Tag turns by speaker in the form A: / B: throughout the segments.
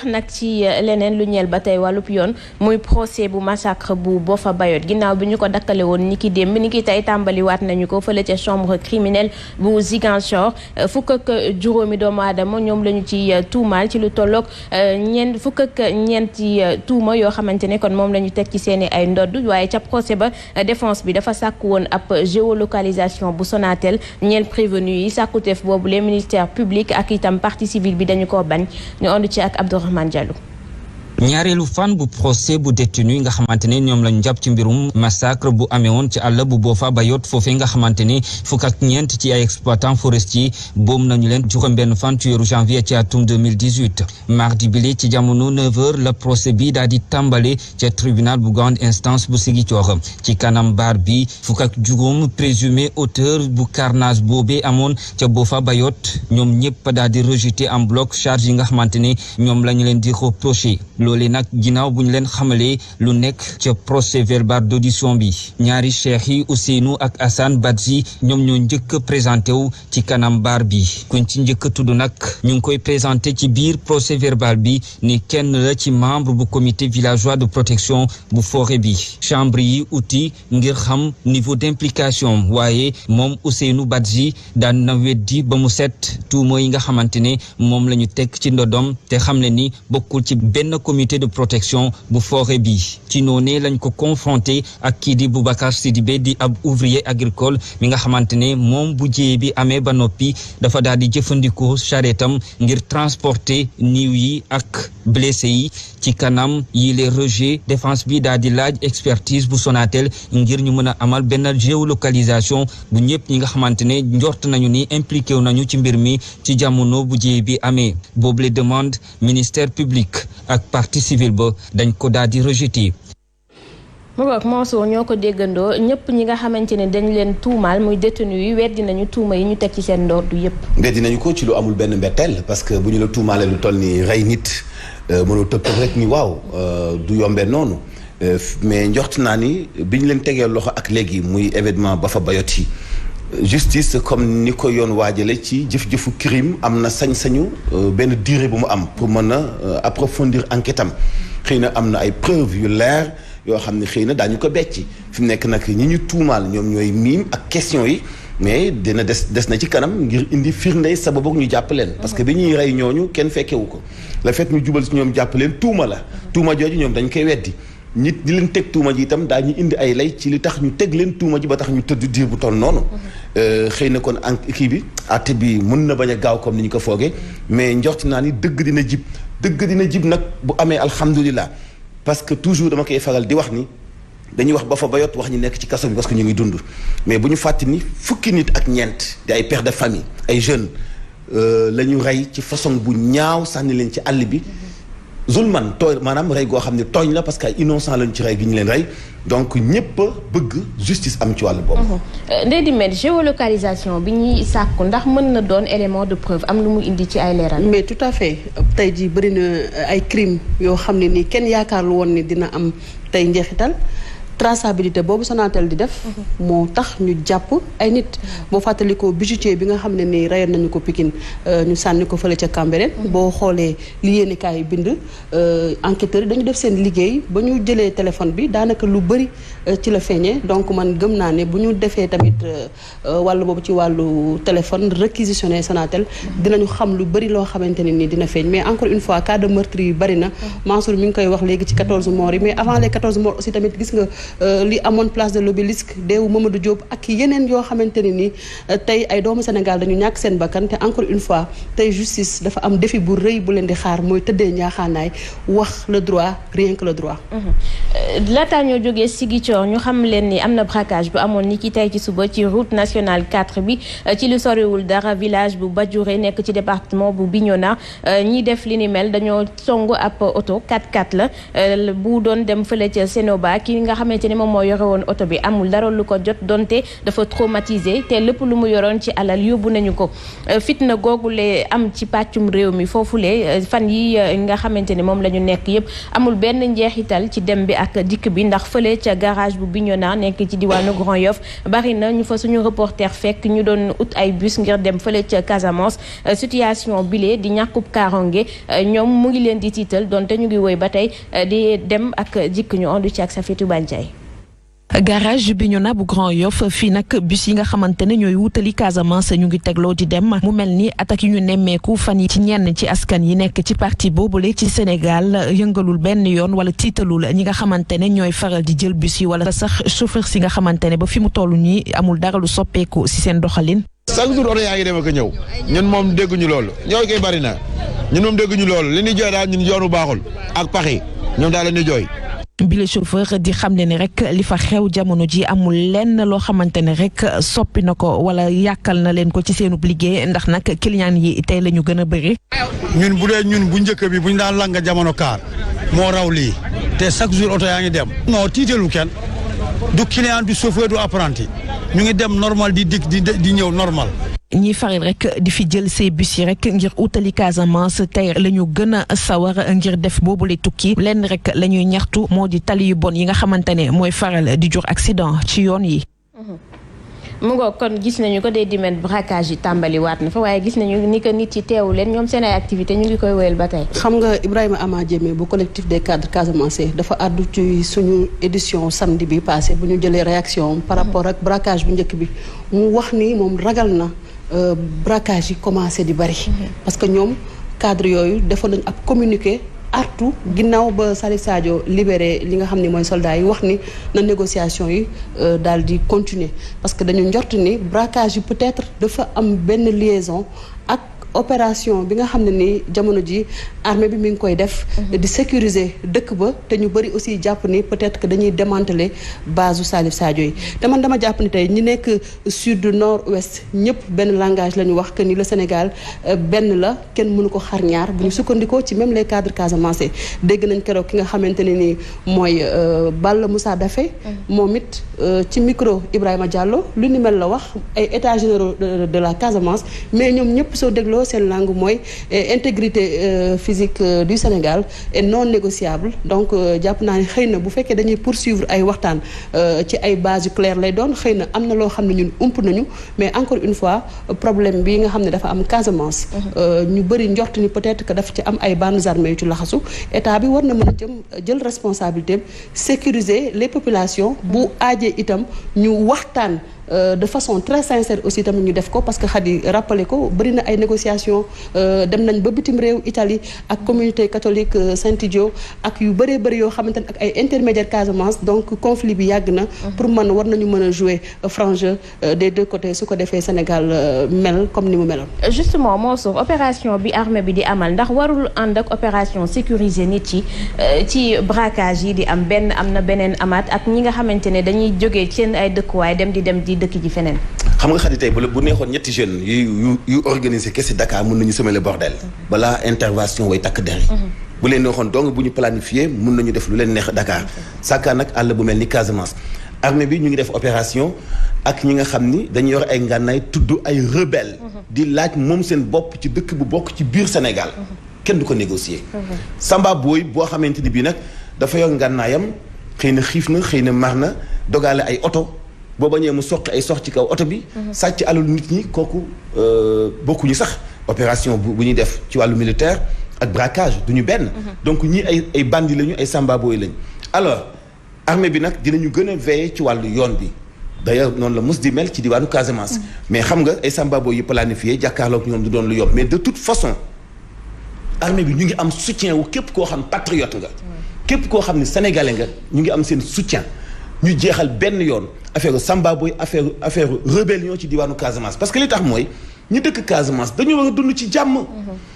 A: wax nag ci leneen lu ñeel ba tey wàllub yoon muy procès bu massacre bu Boffa Bayotte ginnaaw bi ñu ko dakkale woon ni ki démb ni ki tey tàmbaliwaat nañu ko fële ca chambre criminelle bu Ziguinchor fukk ak juróomi doomu aadama ñoom lañu ci tuumaal ci lu tolloog fukk ak ñeenti tuuma yoo xamante ne kon moom la ñu teg ci seeni ay ndodd waaye ca procès ba défense bi dafa sàkku woon ab géolocalisation bu Sonatel ñeel prévenu yi sàkkuteef boobu les ministères publics ak itam partie civile bi dañu ko bañ ñu ànd ci ak Abdourahmane Diallo.
B: ñaareelu fan bu procès bu détenu nga xamante ne ñoom lañu jàpp ci mbirum massacre bu amee woon ci àll bu Boffa Bayotte foofee nga xamante ne fukk ak ñeent ci ay exploitants forestiers boom nañu leen juróom-benn fan ci weeru janvier ci atum 2018 mardi bile ci jamono 9h la procès bi daal di tàmbale ca tribunal bu grande instance bu Ziguinchor ci kanam baar bi fukk ak juróom présumé auteur bu carnage boobee amoon ca Boffa Bayotte ñoom ñëpp daal di rejeté en bloc charge yi nga xamante ne ñoom lañu leen di reproché loole nag ginnaaw bu ñu leen xamalee lu nekk ca procès verbal d'audition bi ñaari cheikh yi Ousseynou ak Assane Badji ñoom ñoo njëkk a présenté wu ci kanam baar bi kuñ ci njëkk a tudd nag ñu ngi koy présenté ci biir procès verbal bi ni kenn la ci membre bu comité villageois de protection bu forêt bi chambre yi uti ngir xam niveau d'implication waaye moom Ousseynou Badji daan na weddi ba mu set tuuma yi nga xamante ne moom la ñu teg ci ndodom te xam ne ni bokkul ci benn comité de protection bu forêt bi ci noonee lañ ko confronté ak kii di Boubacar Sidibé di ab ouvrier agricole mi nga xamante ne moom bu jiyee bi amee ba noppi dafa daal di jëfandikoo charrettam ngir transporter niiw yi ak blessé yi ci kanam yi les rejets défense bi daal di laaj expertise bu Sonatel ngir ñu mën a amal benn géolocalisation bu ñëpp ñi nga xamante ne njort nañu ni impliqué wu nañu ci mbir mi ci jamono bu jiyee bi amee boobule demande ministère public ak partie civile ba dañ ko daal di rejeté.
A: mu ngoog Mansour ñoo ko déggandoo ñëpp ñi nga xamante ne dañ leen tuumaal muy détenu yi weddi nañu tuuma yi ñu teg ci seen ndordu yëpp. weddi
C: nañu ko ci lu amul benn mbetteel parce que bu ñu la tuumaalee lu toll ni rey nit mënul tëb tëb rek ni waaw du yombee noonu mais njort naa ni bi ñu leen tegee loxo ak léegi muy événement Boffa Bayotte yi justice comme ni ko yoon waajale ci jëf-jëfu crime am na sañ-sañu benn durée bu mu am pour mën a approfondir enquête am xëy na am na ay preuves yu leer yoo xam ne xëy na daañu ko becci fi mu nekk nag ñi ñu tuumaal ñoom ñooy miim ak question yi mais dina des na ci kanam ngir indi firndey sababu ñu jàpp leen parce que bi ñuy rey ñooñu kenn fekkewu ko le fait ñu jubal ci ñoom jàpp leen tuuma la tuuma jooju ñoom dañ koy weddi nit di leen teg tuuma ji itam daañu indi ay lay ci li tax ñu teg leen tuuma ji ba tax ñu tëdd diir bu toll noonu xëy na kon kii bi àtte bi mën na bañ a gaaw comme ni ñu ko foogee mais njort naa ni dëgg dina jib nag bu amee alhamdulilah parce que toujours dama koy faral di wax ni dañuy wax Boffa Bayotte wax ñi nekk ci kaso bi parce que ñu ngi dund mais bu ñu fàtte ni fukki nit ak ñeent di ay pères de famille ay jeunes la ñu rey ci façon bu ñaaw sànni leen ci àll bi zulman tooy maanaam rey goo xam ne tooñ la parce que ay innocent lañu ci rey gi ñu leen rey donc ñëpp bëgg justice am ci wàllu boobu.
A: Ndeye Dimet géolocalisation bi ñuy sàkku ndax mën na doon élément de preuve am lu mu indi ci ay leeral.
D: mais tout à fait tey jii bëri na ay crimes yoo xam ne nii kenn yaakaarlu woon ni dina am tey njeexital. traçabilité boobu Sonatel di def moo tax ñu jàpp ay nit boo fàttalikoo bijoutier bi nga xam ne nii reyoon nañu ko Pikine ñu sànni ko fële ca Cambérène boo xoolee li yéenekaay yi bind enquêteurs yi dañu def seen liggéey ba ñu jëlee téléphone bi daanaka lu bëri ci la feeñee donc man gëm naa ne bu ñu defee tamit wàllu boobu ci wàllu téléphone réquisitionné Sonatel dinañu xam lu bëri loo xamante ne nii dina feeñ mais encore une fois cas de meurtre yi bëri na Mansour mi ngi koy wax léegi ci 14 morts yi mais avant les 14 morts aussi tamit gis nga li amoon place de l'Obélisque deewu Mamadou Diop ak yeneen yoo xamante ne ni tey ay doomu Sénégal dañu ñàkk seen bakkan te encore une fois tey justice dafa am défi bu rëy bu leen di xaar mooy tëddee ñaaxaanaay wax le droit rien que le droit.
A: laataa ñoo jógee Ziguinchor ñu xam leen ni am na braquage bu amoon ni ki tey ci suba ci route nationale 4 bi ci lu soriwul dara village bu Badiouré nekk ci département bu Bignona ñi def li ni mel dañoo songu ab oto 4x4 la bu doon dem fële ca Sénoba ki nga xamante ni moom moo yore woon oto bi amul dara lu ko jot donte dafa traumatisé te lépp lu mu yoroon ci alal yóbbu nañu ko fitna googule am ci pàccum réew mi foofule fan yi nga xamante ni moom la ñu nekk yëpp amul benn njeexital ci dem bi ak ak dikk bi ndax fële ca garage bu Bignona nekk ci diwaanu Grand Yoff bari na ñu fa suñu reporter fekk ñu doon ut ay bus ngir dem fële ca Casamance situation bile di ñàkkub kaarange ñoom mu ngi leen di tiital donte ñu ngi woy ba tey di dem ak dikk ñu andu ci ak Safiatou Bandiaye.
E: garage Bignona bu Grand Yoff fii nag bus yi nga xamante ne ñooy wutali Casamance ñu ngi tegloo di dem mu mel ni attaque yi ñu nemmeeku fan yi ci ñenn ci askan yi nekk ci parti boobule ci Sénégal yëngalul benn yoon wala tiitalul ñi nga xamante ne ñooy faral di jël bus yi wala sax chauffeur si nga xamante ne ba fi mu toll nii amul dara lu soppeeku si seen doxalin.
F: chaque jour oto yaa ngi dem ak ñëw ñun moom dégguñu loolu ñooy koy bari na ñun moom dégguñu loolu li ñuy jooy daal ñun yoonu baaxul ak pax yi ñoom daal la ñuy jooy.
E: bile chauffeur di xam ne rek li fa xew jamono ji amul lenn loo xamante ne rek soppi na ko wala yàkkal na leen ko ci seenub liggéey ndax nag client yi tey la ñu gën a bëri.
G: ñun bu dee ñun bu njëkk bi bu ñu daan langa jamono kaar moo raw lii te chaque jour oto yaa ngi dem. non tiitalu kenn du client du chauffeur du apprenti ñu ngi dem normal di dikk di ñëw normal.
E: ñiy faral rek di fi jël ces bus yi rek ngir utali Casamance tey la ñu gën a sawar ngir def boobule tukki lenn rek la ñuy ñaxtu moo di tali yu bon yi nga xamante ne mooy faral di jur accident ci yoon yi.
A: mu ngoo kon gis nañu ko day dimen braquage yi tàmbali waat na fa waaye gis nañu ni que nit yi teewu leen ñoom seen ay activité ñu ngi koy wéyal ba tey.
D: xam nga Ibrahima Ama Diémé bu collectif des cadres casamançais dafa àddu ci suñu édition samedi bi passé bu ñu jëlee réaction par rapport ak braquage bu njëkk bi mu wax ni moom ragal na braquage yi commencé di bari. parce que ñoom cadre yooyu defoon nañ ab communiqué artu ginnaaw ba Salif Sadio libéré li nga xam ne mooy soldats yi wax ni na négociation yi daal di continuer parce que dañu njort ni braquage yi peut-être dafa am benn liaison ak opération bi nga xam ne ni jamono ji armée bi mi ngi koy def di sécuriser dëkk ba te ñu bëri aussi jàpp ni peut-être que dañuy démanteler base u Salif Sadio yi te man dama jàpp ni tey ñi nekk sud nord ouest ñëpp benn langage la ñu wax que ni le Sénégal benn la kenn mënu ko xar ñaar bu ñu sukkandikoo ci même les cadres casamançais dégg nañ keroog ki nga xamante ne ni mooy Balla Moussa Daffé moom it ci micro Ibrahima Diallo lu ni mel la wax ay états généraux de la Casamance mais ñoom ñëpp soo dégloo seen langue mooy intégrité physique du Sénégal est non négociable donc jàpp naa ne xëy na bu fekkee dañuy poursuivre ay waxtaan ci ay bases yu claires lay doon xëy na am na loo xam ne ñun ump nañu mais encore une fois problème bi nga xam ne dafa am Casamance ñu bëri njort ni peut-être que dafa ci am ay bandes armées yu ci laxasu état bi war na mën a jël responsabilité sécuriser les populations bu aajee itam ñu waxtaan de façon très sincère aussi tamit ñu def ko parce que Khady rappelé ko bëri na ay négociations dem nañ ba bitim réew Italie ak communauté catholique Saint-Idio ak yu bëree bëri yoo xamante ne ak ay intermédiaires Casamance donc conflit bi yàgg na pour man war nañu mën a jouer franc jeu des deux côtés su ko defee Sénégal mel comme ni mu meloon.
A: justement moo suuf opération bi armée bi di amal ndax warul ànd ak opération sécuriser nit yi ci braquage yi di am benn am na beneen amaat ak ñi nga xamante ne dañuy jógee seen ay dëkkuwaay dem di dëkk ji feneen.
C: xam nga Khady tey bu neexoon ñetti jeunes yu organisé kese Dakar mën nañu semer le bordel balaa intervention way takk der yi bu leen neexoon donc bu ñu planifié mën nañu def lu leen neex Dakar sàkkaa nag àll bu mel ni Casamance armée bi ñu ngi def opération ak ñi nga xam ni dañuy yor ay ngànnaay tudd ay rebelle di laaj moom seen bopp ci dëkk bu bokk ci biir Sénégal kenn du ko négocier Samba Boy boo xamante ni bii nag dafa yor ngànnaayam xëy na xiif na xëy na mar na dogaale ay oto boo bañee mu soqi ay sox ci kaw oto bi sàcc alal nit ñi kooku bokkuñu sax opération bu ñuy def ci wàllu militaire ak braquage du ñu benn donc ñii ay bandi lañu ay samba boy lañu alors armée bi nag dinañu gën a veiller ci wàllu yoon bi d'ailleurs noonu la mos di mel ci diwaanu Casamance mais xam nga ay samba boy yu planifié jàkkaarloog ñoom du doon lu yomb mais de toute façon armée bi ñu ngi am soutien wu képp koo xam patriote nga képp koo xam ne sénégalais nga ñu ngi am seen soutien ñu jeexal benn yoon affaire Samba Boy affaire rébellion ci diwaanu Casamance parce que li tax mooy ñi dëkk Casamance dañu war a dund ci jàmm.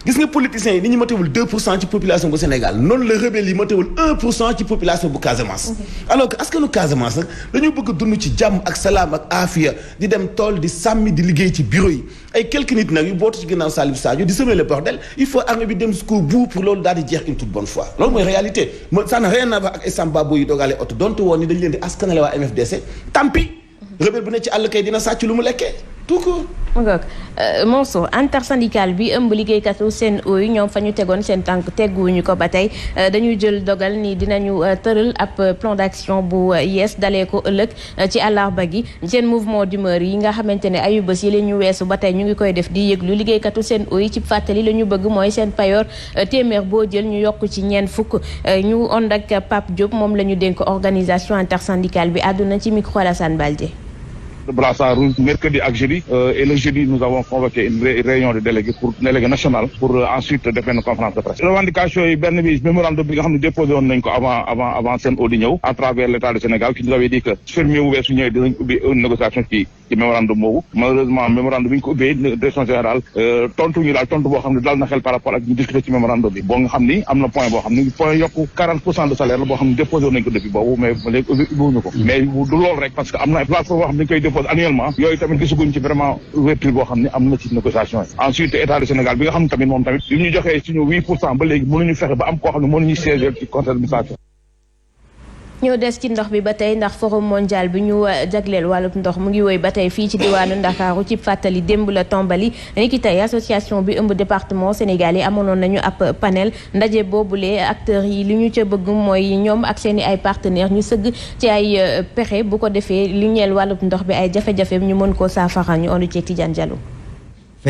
C: gis nga politiciens yi ni ñu matewul 2% ci population bu Sénégal noonu la rebelle yi matewul 1% ci population bu Casamance. alors que askanu Casamance nag dañoo bëgg a dund ci jàmm ak salaam ak aafiya di dem tool di sàmmi di liggéey ci bureau yi ay quelques nit nag yu bootu ci ginnaaw Salif Sadio di semer le bordel il faut armée bi dem jusqu'au bout pour loolu daal di jeex une toute bonne fois loolu mooy réalité ça n'a rien à voir ak ay Samba Boy yu dogalee oto donte woon ni dañu leen di askanale waa MFDC tant pis rebelle bu ne ci àll kay dina sàcc lu mu lekkee tout court.
A: Monso intersyndical bi ëmb liggéeykatu Sen'Eau yi ñoom fa ñu tegoon seen tànk tegguwuñu ko ba tey dañuy jël dogal ni dinañu tëral ab plan d'action bu yees dalee ko ëllëg ci àllarba gi seen mouvement d'humeur yi nga xamante ne ayu bés yi leen ñu weesu ba tey ñu ngi koy def di yëglu liggéeykatu Sen'Eau yi ci fàttali la ñu bëgg mooy seen payoor téeméer boo jël ñu yokk ci ñeent fukk ñu ànd ak Pape Diop moom la ñu dénk organisation intersyndicale bi àdduna ci micro Alassane Baldé.
H: Le brassard rouge mercredi ak jeudi et le jeudi nous avons convoqué une réunion de délégués national pour ensuite def benn conférence de presse. revendication yi benn bi mémorandum bi nga xam ne déposé woon nañ ko avant Sen'Eau di ñëw à travers l'État du Sénégal qui nous avait dit que fermier wu weesu ñëwee dinañ ubbi une négociation ci mémorandum boobu malheureusement mémorandum bi ñu ko ubbee direction générale tontu boo xam ne dal na xel par rapport ak ñu discuter ci mémorandum bi boo nga xam ni am na point boo xam ni point yokku 40% de salaire la boo xam ne déposé woon nañ ko depuis boobu mais léegi ubbiwuñu ko mais du loolu rek parce que am na ay plateforme boo xam ne dañ koy déposé annuellement yooyu tamit gisaguñ ci vraiment ouverture boo xam ne am na ci négociation yi ensuite état du Sénégal bi nga xam ne tamit moom tamit li ñu joxee suñu 8% ba léegi mënuñu fexe ba am koo xam ne mënuñu siéger ci conseil d'administration.
A: ñoo des ci ndox bi ba tey ndax forum mondial bi ñu jagleel wàllub ndox mu ngi woy ba tey fii ci diwaanu Ndakaaru ci fàttali démb la tàmbali ni ki tey association bi ëmb département Sénégal yi amoon nañu ab panel ndaje boobule acteurs yi li ñu ca bëgg mooy ñoom ak seen i ay partenaires ñu sëgg ci ay pexe bu ko defee li ñeel wàllub ndox bi ay jafe-jafe ñu mën koo saafara ñu ondu ci Tidiane Diallo.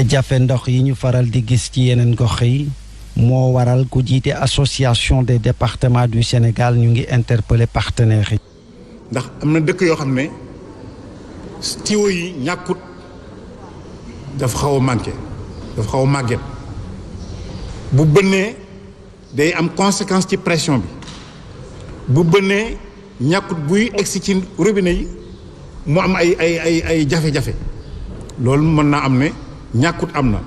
I: jafe ndox yi ñu faral di gis ci yeneen gox yi moo waral ku jiite association des départements du Sénégal ñu ngi interpeller partenaires yi.
J: ndax am na dëkk yoo xam ne tuyaux yi ñàkkut dafa xaw a manqué dafa xaw a màgget bu bënnee day am conséquence ci pression bi bu bënnee ñàkkut buy egsi ci robinet yi mu am ay jafe-jafe loolu mën naa am ne ñàkkut am na.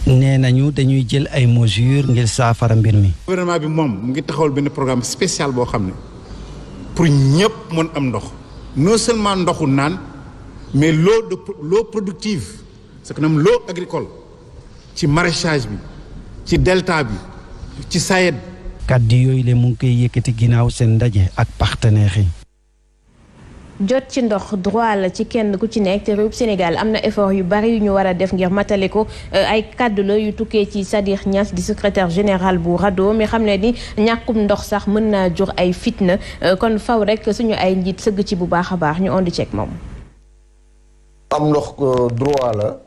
I: nee nañu dañuy jël ay mesures ngir saafara mbir mi.
J: gouvernement bi moom mu ngi taxawal benn programme spécial boo xam ne pour ñëpp mën am ndox non seulement ndoxu naan mais l'eau productive c'est que nam l'eau agricole ci maraîchage bi ci delta bi ci Sayed.
I: kàddu yooyu la mu ngi koy yëkkati ginnaaw seen ndaje ak partenaires yi.
A: jot ci ndox droit la ci kenn ku ci nekk te réew Sénégal am na effort yu bari yu ñu war a def ngir matale ko ay kàddu la yu tukkee ci Sadikh Niass di secrétaire général bu RADDHO mi xam ne ni ñàkkum ndox sax mën naa jur ay fitna kon faw rek suñu ay njiit sëgg ci bu baax a baax ñu andi ceeg moom.
K: am ndox droit la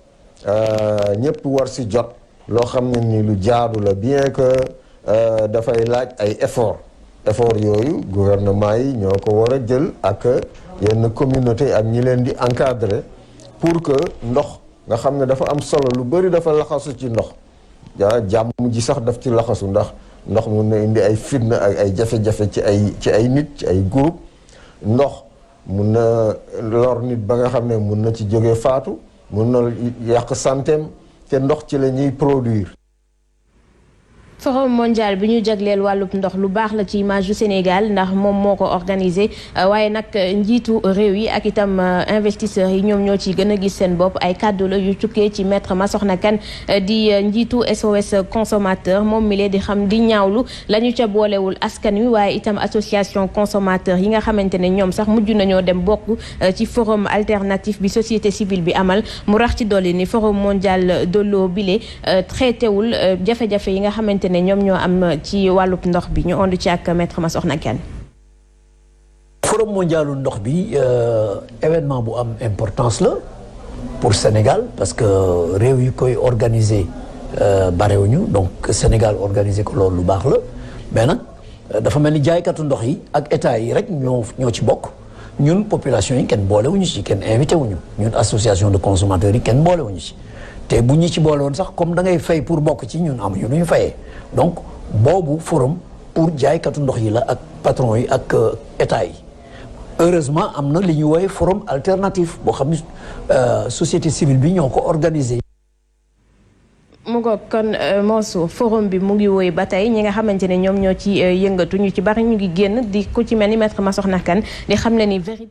K: ñëpp war si jot loo xam ne ni lu jaadu la bien que dafay laaj ay effort yooyu gouvernement yi ñoo ko war a jël ak yenn communauté ak ñi leen di encadrer pour que ndox nga xam ne dafa am solo lu bari dafa laxasu ci ndox jàmm ji sax daf ci laxasu ndax ndox mun na indi ay fitna ak ay jafe-jafe ci ay nit ci ay groupe ndox mun na lor nit ba nga xam ne mun na ci jóge faatu mun na yàq santeem te ndox ci la ñuy produire.
A: forum mondial bi ñu jagleel wàllub ndox lu baax la ci image du Sénégal ndax moom moo ko organisé waaye nag njiitu réew yi ak itam investisseurs yi ñoom ñoo ci gën a gis seen bopp ay kàddu la yu tukkee ci maître Massokhna Kane di njiitu SOS consommateur moom mi lee di xam di ñaawlu la ñu ca boolewul askan wi waaye itam association consommateur yi nga xamante ne ñoom sax mujj nañoo dem bokk ci forum alternatif bi société civile bi amal mu rax ci dolli ni forum mondial de l'eau bile traité wul jafe-jafe yi nga xamante ne ñoom ñoo am ci wàllub ndox bi ñu ond ci ak maître Massokhna Kane.
L: forum mondialu ndox bi événement bu am importance la pour Sénégal parce que réew yi koy organiser barewuñu donc Sénégal organiser ko loolu lu baax la mais nag dafa mel ni jaaykatu ndox yi ak état yi rek ñoo ci bokk ñun population yi kenn boolewuñu ci kenn invité wuñu ñun association de consommateurs yi kenn boolewuñu ci te bu ñu ci boole woon sax comme da ngay fay pour bokk ci ñun amuñu lu ñu fayee donc boobu forum pour jaaykatu ndox yi la ak patron yi ak état yi heureusement am na li ñuy woowee forum alternatif boo xam ni société civile bi ñoo ko organisé.
A: mu ngoog kon Mansour forum bi mu ngi woy ba tey ñi nga xamante ne ñoom ñoo ci yëngatu ñu ci bari ñu ngi génn di ku ci mel ni maître Massokhna Kane di xam ne ni vérité